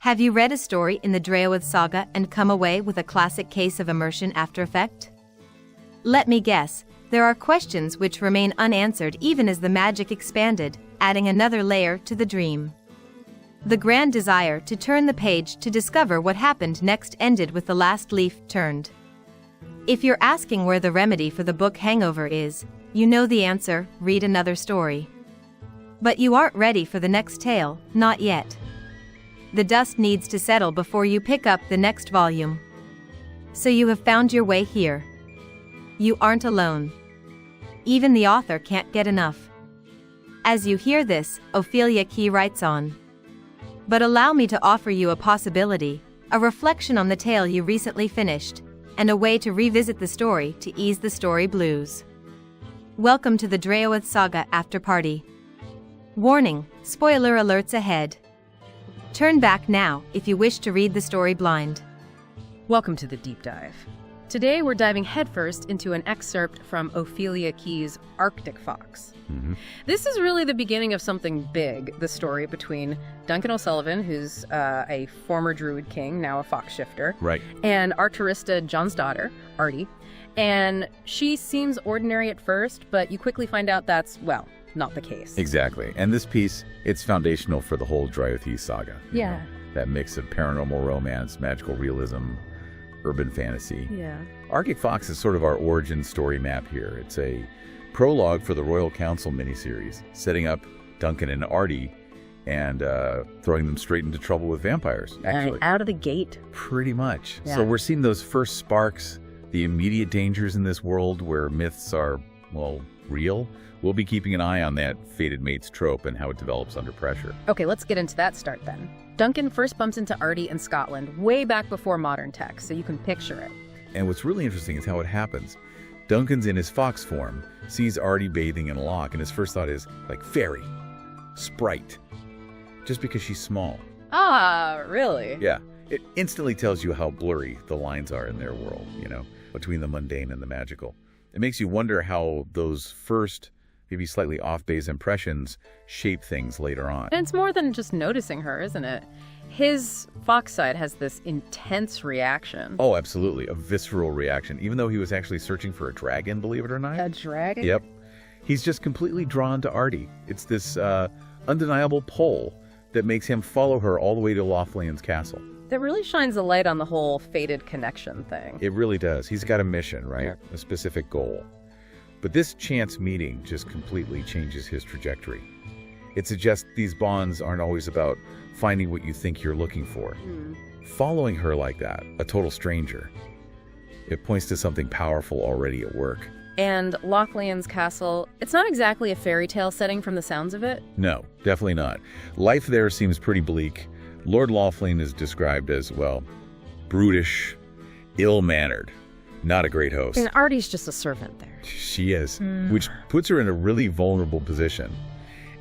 Have you read a story in the Draoithe Saga and come away with a classic case of immersion after effect? Let me guess, there are questions which remain unanswered even as the magic expanded, adding another layer to the dream. The grand desire to turn the page to discover what happened next ended with the last leaf turned. If you're asking where the remedy for the book hangover is, you know the answer: read another story. But you aren't ready for the next tale, not yet. The dust needs to settle before you pick up the next volume. So you have found your way here. You aren't alone. Even the author can't get enough. As you hear this, Ophelia Kee writes on. But allow me to offer you a possibility, a reflection on the tale you recently finished, and a way to revisit the story to ease the story blues. Welcome to the Draoithe Saga After Party. Warning, spoiler alerts ahead. Turn back now if you wish to read the story blind. Welcome to the deep dive. Today we're diving headfirst into an excerpt from Ophelia Kee's Arctic Fox. This is really the beginning of something big, the story between Duncan O'Sullivan, who's a former druid king, now a fox shifter, Right. and Arturista, John's daughter, Artie. And she seems ordinary at first, but you quickly find out that's, well, not the case. Exactly. And this piece, it's foundational for the whole Draoithe Saga. you Yeah. know, that mix of paranormal romance, magical realism, urban fantasy. Yeah. Arctic Fox is sort of our origin story map here. It's a prologue for the Royal Council miniseries, setting up Duncan and Artie and throwing them straight into trouble with vampires, actually. Out of the gate. Pretty much. Yeah. So we're seeing those first sparks, the immediate dangers in this world where myths are, well, real. We'll be keeping an eye on that fated mates trope and how it develops under pressure. Okay, let's get into that start then. Duncan first bumps into Artie in Scotland way back before modern tech, so you can picture it. And what's really interesting is how it happens. Duncan's in his fox form, sees Artie bathing in a loch, and his first thought is, like, fairy, sprite, just because she's small. Ah, really? Yeah, it instantly tells you how blurry the lines are in their world, between the mundane and the magical. It makes you wonder how those first, maybe slightly off-base impressions shape things later on. And it's more than just noticing her, isn't it? His fox side has this intense reaction. Oh, absolutely. A visceral reaction, even though he was actually searching for a dragon, believe it or not. A dragon? Yep. He's just completely drawn to Artie. It's this undeniable pull that makes him follow her all the way to Lothlanian's castle. That really shines a light on the whole fated connection thing. It really does. He's got a mission, right? Yeah. A specific goal. But this chance meeting just completely changes his trajectory. It suggests these bonds aren't always about finding what you think you're looking for. Following her like that, a total stranger, it points to something powerful already at work. And Lothlanian's castle, it's not exactly a fairy tale setting from the sounds of it. No, definitely not. Life there seems pretty bleak. Lord Lothlane is described as, well, brutish, ill-mannered, not a great host. And Artie's just a servant there. She is, which puts her in a really vulnerable position.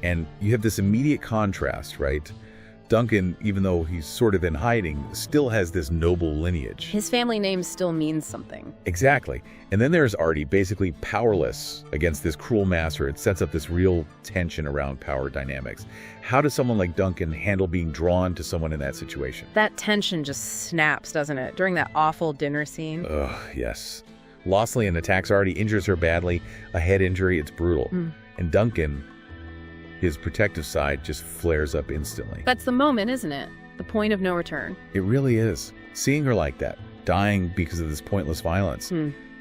And you have this immediate contrast, right? Duncan, even though he's sort of in hiding, still has this noble lineage. His family name still means something. Exactly. And then there's Artie, basically powerless against this cruel master. It sets up this real tension around power dynamics. How does someone like Duncan handle being drawn to someone in that situation? That tension just snaps, doesn't it? During that awful dinner scene. Ugh, yes. Lothlanian attacks Artie, injures her badly, a head injury, it's brutal. And Duncan, his protective side just flares up instantly. That's the moment, isn't it? The point of no return. It really is. Seeing her like that, dying because of this pointless violence,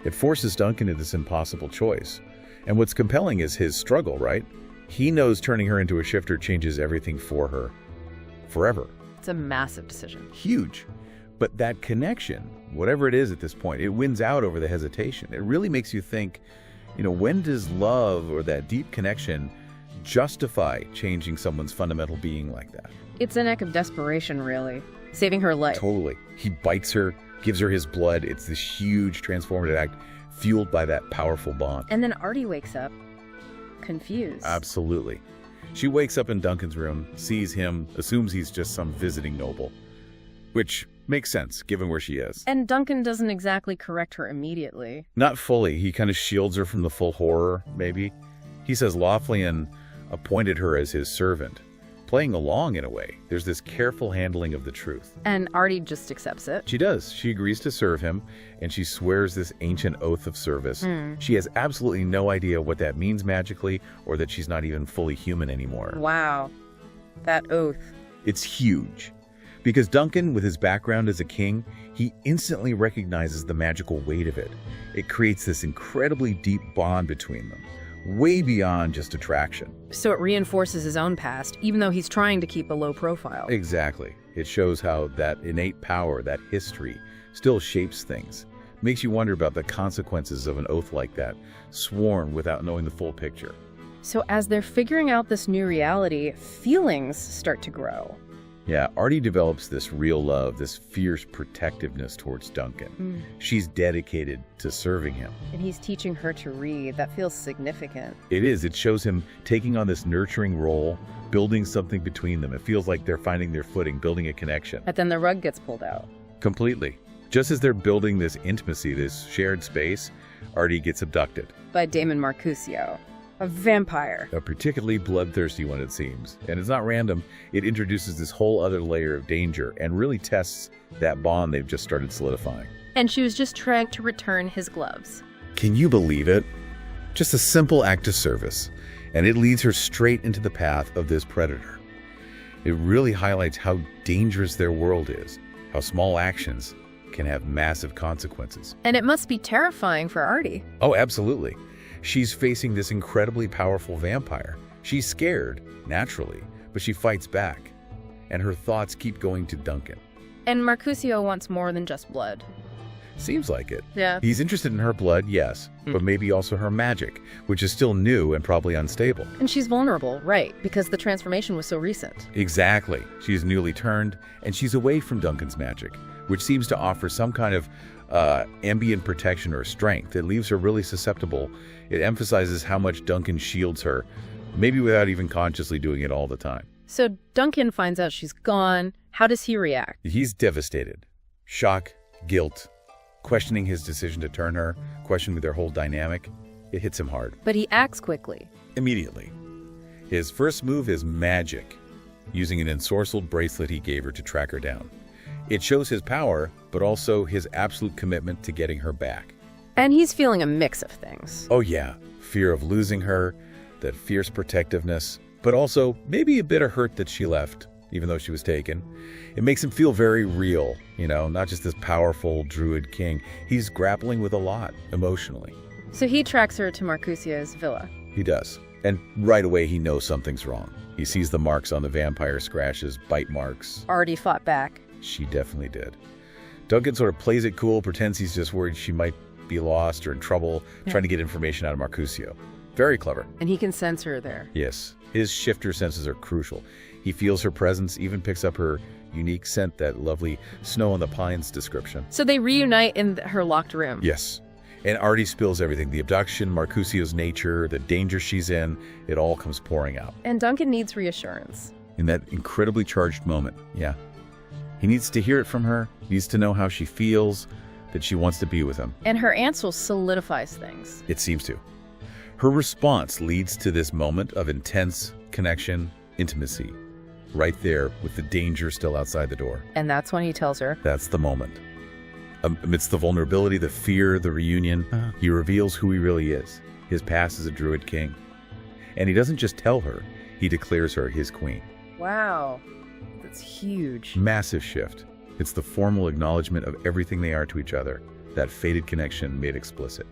it forces Duncan into this impossible choice. And what's compelling is his struggle, right? He knows turning her into a shifter changes everything for her. Forever. It's a massive decision. Huge. But that connection, whatever it is at this point, it wins out over the hesitation. It really makes you think, when does love or that deep connection justify changing someone's fundamental being like that? It's an act of desperation, really. Saving her life. Totally. He bites her, gives her his blood. It's this huge transformative act fueled by that powerful bond. And then Artie wakes up, confused. Absolutely. She wakes up in Duncan's room, sees him, assumes he's just some visiting noble, which makes sense given where she is. And Duncan doesn't exactly correct her immediately. Not fully. He kind of shields her from the full horror, maybe. He says Lothlanian appointed her as his servant, playing along in a way. There's this careful handling of the truth. And Artie just accepts it. She does. She agrees to serve him, and she swears this ancient oath of service. She has absolutely no idea what that means magically, or that she's not even fully human anymore. Wow. That oath. It's huge. Because Duncan, with his background as a king, he instantly recognizes the magical weight of it. It creates this incredibly deep bond between them, way beyond just attraction. So it reinforces his own past, even though he's trying to keep a low profile. Exactly. It shows how that innate power, that history, still shapes things. Makes you wonder about the consequences of an oath like that, sworn without knowing the full picture. So as they're figuring out this new reality, feelings start to grow. Yeah, Artie develops this real love, this fierce protectiveness towards Duncan. She's dedicated to serving him. And he's teaching her to read. That feels significant. It is. It shows him taking on this nurturing role, building something between them. It feels like they're finding their footing, building a connection. But then the rug gets pulled out. Completely. Just as they're building this intimacy, this shared space, Artie gets abducted. By Damon Marcusio. A vampire. A particularly bloodthirsty one, it seems. And it's not random. It introduces this whole other layer of danger and really tests that bond they've just started solidifying. And she was just trying to return his gloves. Can you believe it? Just a simple act of service, and it leads her straight into the path of this predator. It really highlights how dangerous their world is, how small actions can have massive consequences. And it must be terrifying for Artie. Oh, absolutely. She's facing this incredibly powerful vampire. She's scared, naturally, but she fights back. And her thoughts keep going to Duncan. And Marcusio wants more than just blood. Seems like it. Yeah. He's interested in her blood, yes, but maybe also her magic, which is still new and probably unstable. And she's vulnerable, right, because the transformation was so recent. Exactly. She's newly turned, and she's away from Duncan's magic, which seems to offer some kind of ambient protection or strength. It leaves her really susceptible. It emphasizes how much Duncan shields her, maybe without even consciously doing it all the time. So Duncan finds out she's gone. How does he react? He's devastated. Shock, guilt, questioning his decision to turn her, questioning their whole dynamic. It hits him hard. But he acts quickly. Immediately. His first move is magic, using an ensorcelled bracelet he gave her to track her down. It shows his power, but also his absolute commitment to getting her back. And he's feeling a mix of things. Oh yeah, fear of losing her, that fierce protectiveness, but also maybe a bit of hurt that she left, even though she was taken. It makes him feel very real, not just this powerful druid king. He's grappling with a lot, emotionally. So he tracks her to Marcusio's villa. He does. And right away he knows something's wrong. He sees the marks on the vampire scratches, bite marks. Artie fought back. She definitely did. Duncan sort of plays it cool, pretends he's just worried she might be lost or in trouble, trying to get information out of Marcusio. Very clever. And he can sense her there. Yes. His shifter senses are crucial. He feels her presence, even picks up her unique scent, that lovely snow on the pines description. So they reunite in her locked room. Yes. And Artie spills everything. The abduction, Marcusio's nature, the danger she's in, it all comes pouring out. And Duncan needs reassurance. In that incredibly charged moment, yeah. He needs to hear it from her, needs to know how she feels, that she wants to be with him. And her answer solidifies things. It seems to. Her response leads to this moment of intense connection, intimacy, right there with the danger still outside the door. And that's when he tells her. That's the moment. Amidst the vulnerability, the fear, the reunion, he reveals who he really is, his past as a druid king. And he doesn't just tell her, he declares her his queen. Wow. That's huge. Massive shift. It's the formal acknowledgement of everything they are to each other, that fated connection made explicit.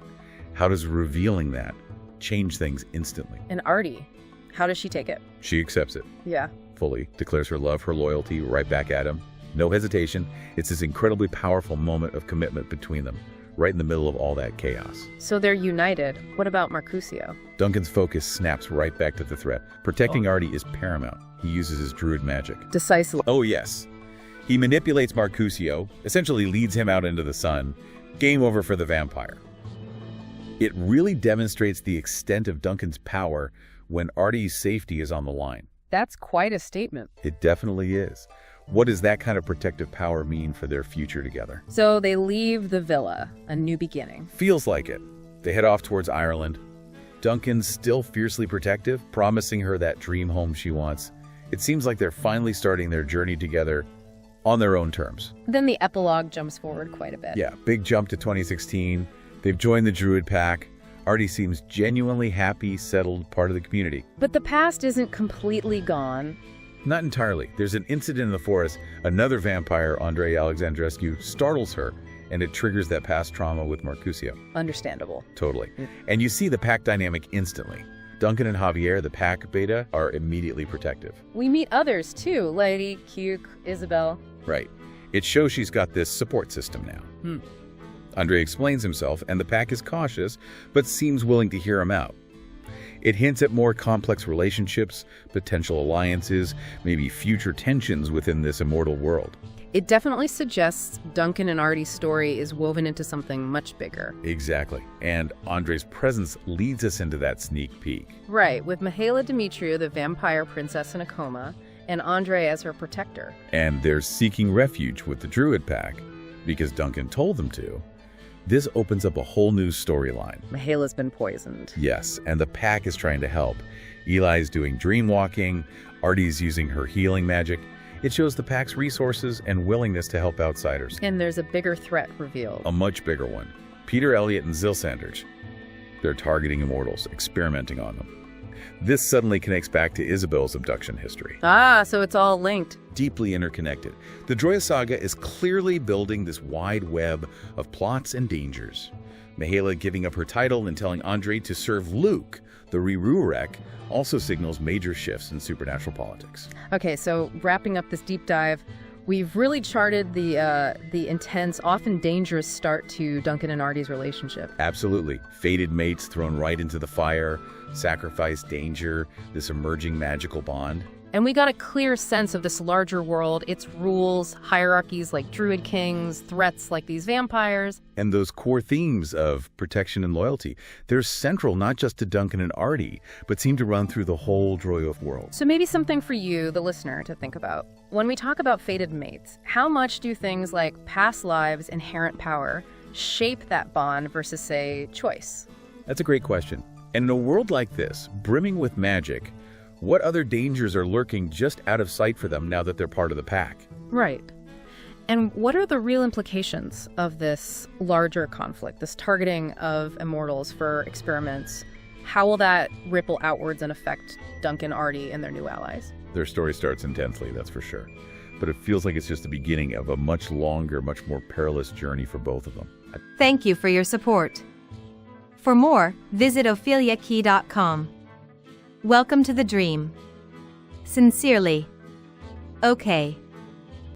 How does revealing that change things instantly? And Artie, how does she take it? She accepts it. Yeah. Fully, declares her love, her loyalty, right back at him. No hesitation. It's this incredibly powerful moment of commitment between them, right in the middle of all that chaos. So they're united. What about Marcusio? Duncan's focus snaps right back to the threat. Protecting Artie is paramount. He uses his druid magic. Decisively. Oh, yes. He manipulates Marcusio, essentially leads him out into the sun. Game over for the vampire. It really demonstrates the extent of Duncan's power when Artie's safety is on the line. That's quite a statement. It definitely is. What does that kind of protective power mean for their future together? So they leave the villa, a new beginning. Feels like it. They head off towards Ireland. Duncan's still fiercely protective, promising her that dream home she wants. It seems like they're finally starting their journey together on their own terms. Then the epilogue jumps forward quite a bit. Yeah, big jump to 2016. They've joined the Druid pack. Artie seems genuinely happy, settled, part of the community. But the past isn't completely gone. Not entirely. There's an incident in the forest. Another vampire, Andrei Alexandrescu, startles her, and it triggers that past trauma with Mercutio. Understandable. Totally. And you see the pack dynamic instantly. Duncan and Javier, the pack beta, are immediately protective. We meet others, too. Lady, Cuke, Isabel. Right. It shows she's got this support system now. Andre explains himself, and the pack is cautious, but seems willing to hear him out. It hints at more complex relationships, potential alliances, maybe future tensions within this immortal world. It definitely suggests Duncan and Artie's story is woven into something much bigger. Exactly. And Andre's presence leads us into that sneak peek. Right, with Mihaela Demetriou, the vampire princess in a coma, and Andre as her protector. And they're seeking refuge with the Druid pack, because Duncan told them to. This opens up a whole new storyline. Mihaela's been poisoned. Yes, and the pack is trying to help. Eli's doing dream walking, Artie's using her healing magic. It shows the pack's resources and willingness to help outsiders. And there's a bigger threat revealed. A much bigger one. Peter Elliott and Zilsanders. They're targeting immortals, experimenting on them. This suddenly connects back to Isabel's abduction history. Ah, so it's all linked. Deeply interconnected. The Draoithe Saga is clearly building this wide web of plots and dangers. Mihaela giving up her title and telling Andre to serve Luke, the Rirurek, also signals major shifts in supernatural politics. Okay, so wrapping up this deep dive, we've really charted the intense, often dangerous start to Duncan and Artie's relationship. Absolutely. Fated mates thrown right into the fire, sacrifice, danger, this emerging magical bond. And we got a clear sense of this larger world, its rules, hierarchies like druid kings, threats like these vampires. And those core themes of protection and loyalty, they're central not just to Duncan and Artie, but seem to run through the whole Draoithe world. So maybe something for you, the listener, to think about. When we talk about fated mates, how much do things like past lives, inherent power, shape that bond versus, say, choice? That's a great question. And in a world like this, brimming with magic, what other dangers are lurking just out of sight for them now that they're part of the pack? Right. And what are the real implications of this larger conflict, this targeting of immortals for experiments? How will that ripple outwards and affect Duncan, Artie, and their new allies? Their story starts intensely, that's for sure. But it feels like it's just the beginning of a much longer, much more perilous journey for both of them. Thank you for your support. For more, visit opheliakee.com. Welcome to the dream. Sincerely. Okay.